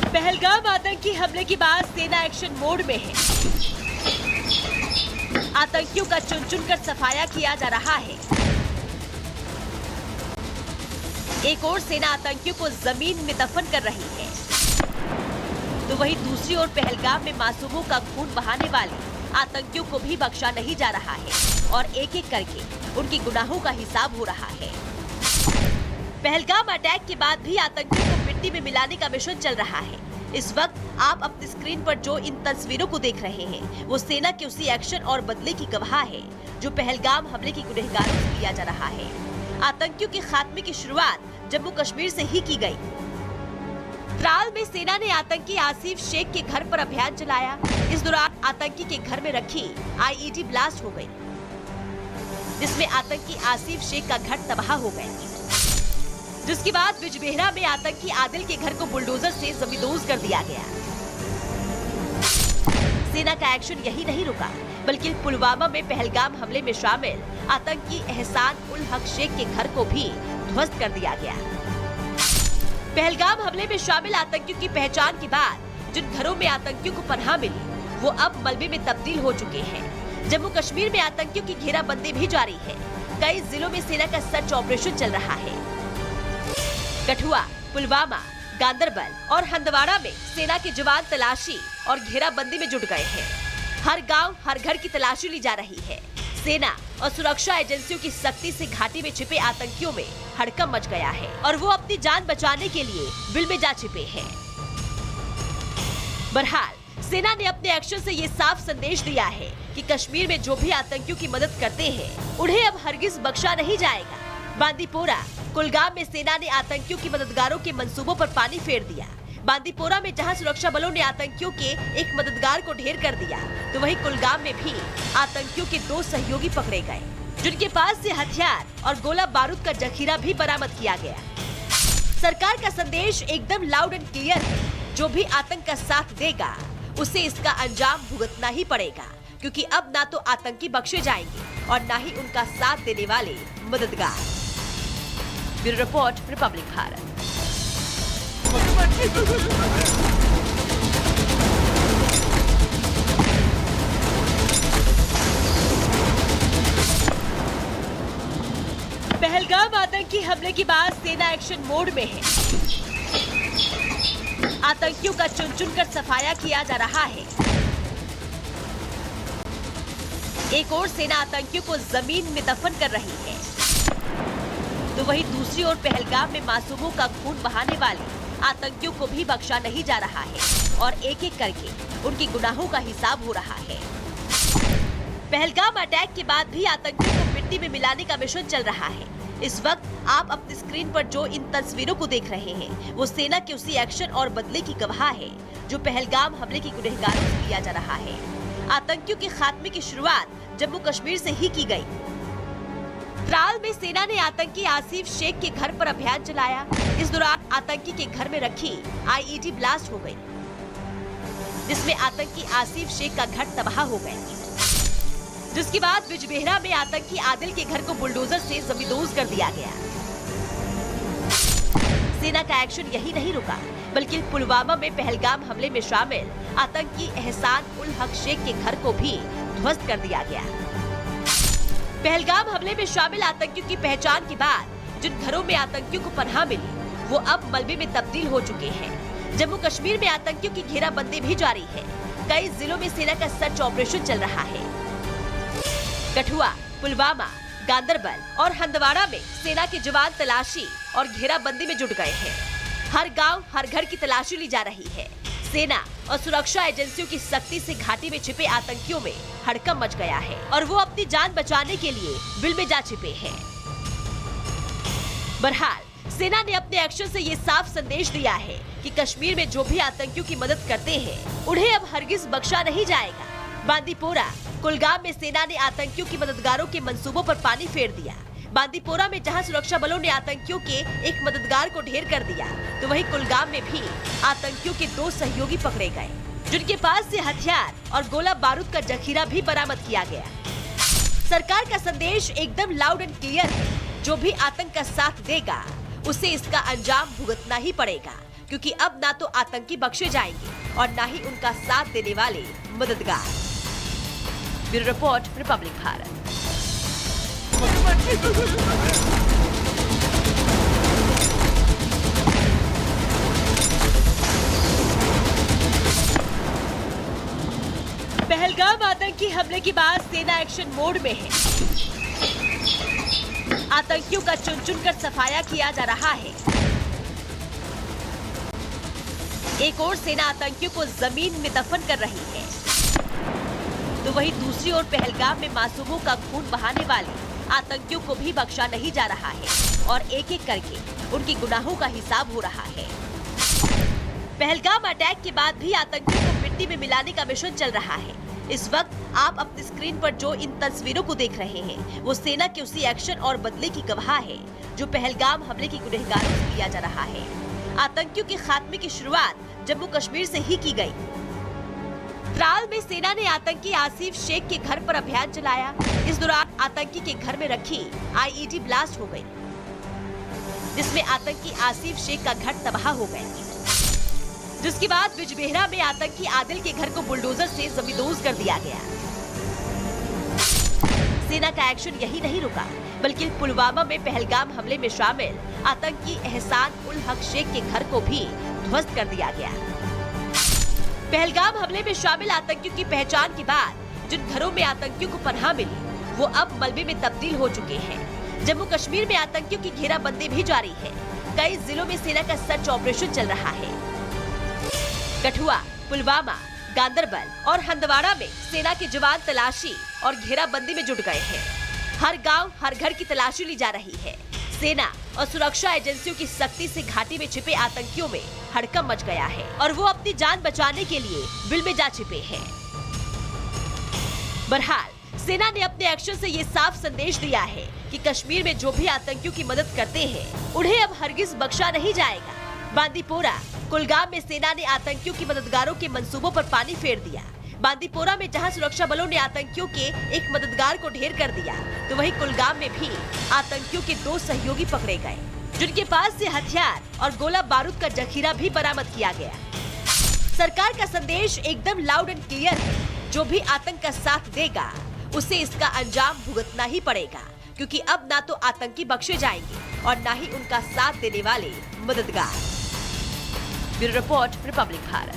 पहलगाम आतंकी हमले के बाद सेना एक्शन मोड में है। आतंकियों का चुन चुन कर सफाया किया जा रहा है। एक और सेना आतंकियों को जमीन में दफन कर रही है, तो वहीं दूसरी ओर पहलगाम में मासूमों का खून बहाने वाले आतंकियों को भी बख्शा नहीं जा रहा है और एक एक करके उनके गुनाहों का हिसाब हो रहा है। पहलगाम अटैक के बाद भी आतंकियों को मिट्टी में मिलाने का मिशन चल रहा है। इस वक्त आप अपनी स्क्रीन पर जो इन तस्वीरों को देख रहे हैं, वो सेना के उसी एक्शन और बदले की गवाह है जो पहलगाम हमले के गुनहगारों से किया जा रहा है। आतंकियों के खात्मे की शुरुआत जम्मू कश्मीर से ही की गई। त्राल में सेना ने आतंकी आसिफ शेख के घर पर अभियान चलाया। इस दौरान आतंकी के घर में रखी आईईडी ब्लास्ट हो गई, जिसमें आतंकी आसिफ शेख का घर तबाह हो गया। जिसके बाद बिजबेहरा में आतंकी आदिल के घर को बुलडोजर से जमींदोज कर दिया गया। सेना का एक्शन यही नहीं रुका, बल्कि पुलवामा में पहलगाम हमले में शामिल आतंकी एहसान उल हक शेख के घर को भी ध्वस्त कर दिया गया। पहलगाम हमले में शामिल आतंकियों की पहचान के बाद जिन घरों में आतंकियों को पनाह मिली, वो अब मलबे में तब्दील हो चुके हैं। जम्मू कश्मीर में आतंकियों की घेराबंदी भी जारी है। कई जिलों में सेना का सर्च ऑपरेशन चल रहा है। कठुआ, पुलवामा, गांदरबल और हंदवाड़ा में सेना के जवान तलाशी और घेराबंदी में जुट गए हैं। हर गांव, हर घर की तलाशी ली जा रही है। सेना और सुरक्षा एजेंसियों की सख्ती से घाटी में छिपे आतंकियों में हड़कंप मच गया है और वो अपनी जान बचाने के लिए बिल में जा छिपे हैं। बहरहाल सेना ने अपने एक्शन से ये साफ संदेश दिया है कि कश्मीर में जो भी आतंकियों की मदद करते हैं, उन्हें अब हरगिज बख्शा नहीं जाएगा। बांदीपोरा, कुलगाम में सेना ने आतंकियों की मददगारों के मंसूबों पर पानी फेर दिया। बांदीपोरा में जहां सुरक्षा बलों ने आतंकियों के एक मददगार को ढेर कर दिया, तो वहीं कुलगाम में भी आतंकियों के 2 सहयोगी पकड़े गए, जिनके पास से हथियार और गोला बारूद का जखीरा भी बरामद किया गया। सरकार का संदेश एकदम लाउड एंड क्लियर है। जो भी आतंक का साथ देगा, उसे इसका अंजाम भुगतना ही पड़ेगा, क्योंकि अब ना तो आतंकी बख्शे जाएंगे और ना ही उनका साथ देने वाले मददगार। Bureau report, Republic Bharat. Pahalgam आतंकी हमले के बाद सेना एक्शन मोड में है। आतंकियों का चुन चुन कर सफाया किया जा रहा है। एक और सेना आतंकियों को जमीन में दफन कर रही है, तो वहीं दूसरी ओर पहलगाम में मासूमों का खून बहाने वाले आतंकियों को भी बख्शा नहीं जा रहा है और एक एक करके उनके गुनाहों का हिसाब हो रहा है। पहलगाम अटैक के बाद भी आतंकियों को मिट्टी में मिलाने का मिशन चल रहा है। इस वक्त आप अपनी स्क्रीन पर जो इन तस्वीरों को देख रहे हैं, वो सेना के उसी एक्शन और बदले की गवाह है जो पहलगाम हमले के गुनहगारों से किया जा रहा है। आतंकियों के खात्मे की शुरुआत जम्मू कश्मीर से ही की गई। त्राल में सेना ने आतंकी आसिफ शेख के घर पर अभियान चलाया। इस दौरान आतंकी के घर में रखी आईईडी ब्लास्ट हो गई, जिसमें आतंकी आसिफ शेख का घर तबाह हो गया। जिसके बाद बिजबेहरा में आतंकी आदिल के घर को बुलडोजर से जमींदोज कर दिया गया। सेना का एक्शन यही नहीं रुका, बल्कि पुलवामा में पहलगाम हमले में शामिल आतंकी एहसान उल हक शेख के घर को भी ध्वस्त कर दिया गया। पहलगाम हमले में शामिल आतंकियों की पहचान के बाद जिन घरों में आतंकियों को पनाह मिली, वो अब मलबे में तब्दील हो चुके हैं। जम्मू कश्मीर में आतंकियों की घेराबंदी भी जारी है। कई जिलों में सेना का सर्च ऑपरेशन चल रहा है। कठुआ, पुलवामा, गांदरबल और हंदवाड़ा में सेना के जवान तलाशी और घेराबंदी में जुट गए हैं। हर गांव, हर घर की तलाशी ली जा रही है। सेना और सुरक्षा एजेंसियों की सख्ती से घाटी में छिपे आतंकियों में हड़कंप मच गया है और वो अपनी जान बचाने के लिए बिल में जा छिपे हैं। बहरहाल सेना ने अपने एक्शन से ये साफ संदेश दिया है कि कश्मीर में जो भी आतंकियों की मदद करते हैं, उन्हें अब हरगिज बख्शा नहीं जाएगा। बांदीपोरा, कुलगाम में सेना ने आतंकियों की मददगारों के मंसूबों पर पानी फेर दिया। बांदीपोरा में जहां सुरक्षा बलों ने आतंकियों के एक मददगार को ढेर कर दिया, तो वहीं कुलगाम में भी आतंकियों के 2 सहयोगी पकड़े गए, जिनके पास से हथियार और गोला बारूद का जखीरा भी बरामद किया गया। सरकार का संदेश एकदम लाउड एंड क्लियर है, जो भी आतंक का साथ देगा उसे इसका अंजाम भुगतना ही पड़ेगा, क्योंकि अब ना तो आतंकी बख्शे जाएंगे और ना ही उनका साथ देने वाले मददगार। Bureau report, Republic Bharat. Pahalgam आतंकी हमले के बाद सेना एक्शन मोड में है। आतंकियों का चुन चुन कर सफाया किया जा रहा है। एक और सेना आतंकियों को जमीन में दफन कर रही है, तो वहीं दूसरी ओर पहलगाम में मासूमों का खून बहाने वाले आतंकियों को भी बख्शा नहीं जा रहा है और एक एक करके उनके गुनाहों का हिसाब हो रहा है। पहलगाम अटैक के बाद भी आतंकियों को मिट्टी में मिलाने का मिशन चल रहा है। इस वक्त आप अपनी स्क्रीन पर जो इन तस्वीरों को देख रहे हैं, वो सेना के उसी एक्शन और बदले की गवाह है जो पहलगाम हमले के गुनहगारों से किया जा रहा है। आतंकियों के खात्मे की शुरुआत जम्मू कश्मीर से ही की गई। त्राल में सेना ने आतंकी आसिफ शेख के घर पर अभियान चलाया। इस दौरान आतंकी के घर में रखी आईईडी ब्लास्ट हो गई, जिसमें आतंकी आसिफ शेख का घर तबाह हो गया। जिसके बाद बिजबेहरा में आतंकी आदिल के घर को बुलडोजर से जमींदोज कर दिया गया। सेना का एक्शन यही नहीं रुका, बल्कि पुलवामा में पहलगाम हमले में शामिल आतंकी एहसान उल हक शेख के घर को भी ध्वस्त कर दिया गया। पहलगाम हमले में शामिल आतंकियों की पहचान के बाद जिन घरों में आतंकियों को पनाह मिली, वो अब मलबे में तब्दील हो चुके हैं। जम्मू कश्मीर में आतंकियों की घेराबंदी भी जारी है। कई जिलों में सेना का सर्च ऑपरेशन चल रहा है। कठुआ, पुलवामा, गांदरबल और हंदवाड़ा में सेना के जवान तलाशी और घेराबंदी में जुट गए हैं। हर गांव, हर घर की तलाशी ली जा रही है। सेना और सुरक्षा एजेंसियों की सख्ती से घाटी में छिपे आतंकियों में हड़कंप मच गया है और वो अपनी जान बचाने के लिए बिल में जा छिपे हैं। बहरहाल सेना ने अपने एक्शन से ये साफ संदेश दिया है कि कश्मीर में जो भी आतंकियों की मदद करते हैं, उन्हें अब हरगिज बख्शा नहीं जाएगा। बांदीपोरा, कुलगाम में सेना ने आतंकियों की मददगारों के मंसूबों पर पानी फेर दिया। बांदीपोरा में जहां सुरक्षा बलों ने आतंकियों के एक मददगार को ढेर कर दिया, तो वहीं कुलगाम में भी आतंकियों के 2 सहयोगी पकड़े गए, जिनके पास से हथियार और गोला बारूद का जखीरा भी बरामद किया गया। सरकार का संदेश एकदम लाउड एंड क्लियर है, जो भी आतंक का साथ देगा उसे इसका अंजाम भुगतना ही पड़ेगा, क्योंकि अब ना तो आतंकी बख्शे जाएंगे और ना ही उनका साथ देने वाले मददगार। Bureau report, Republic Bharat.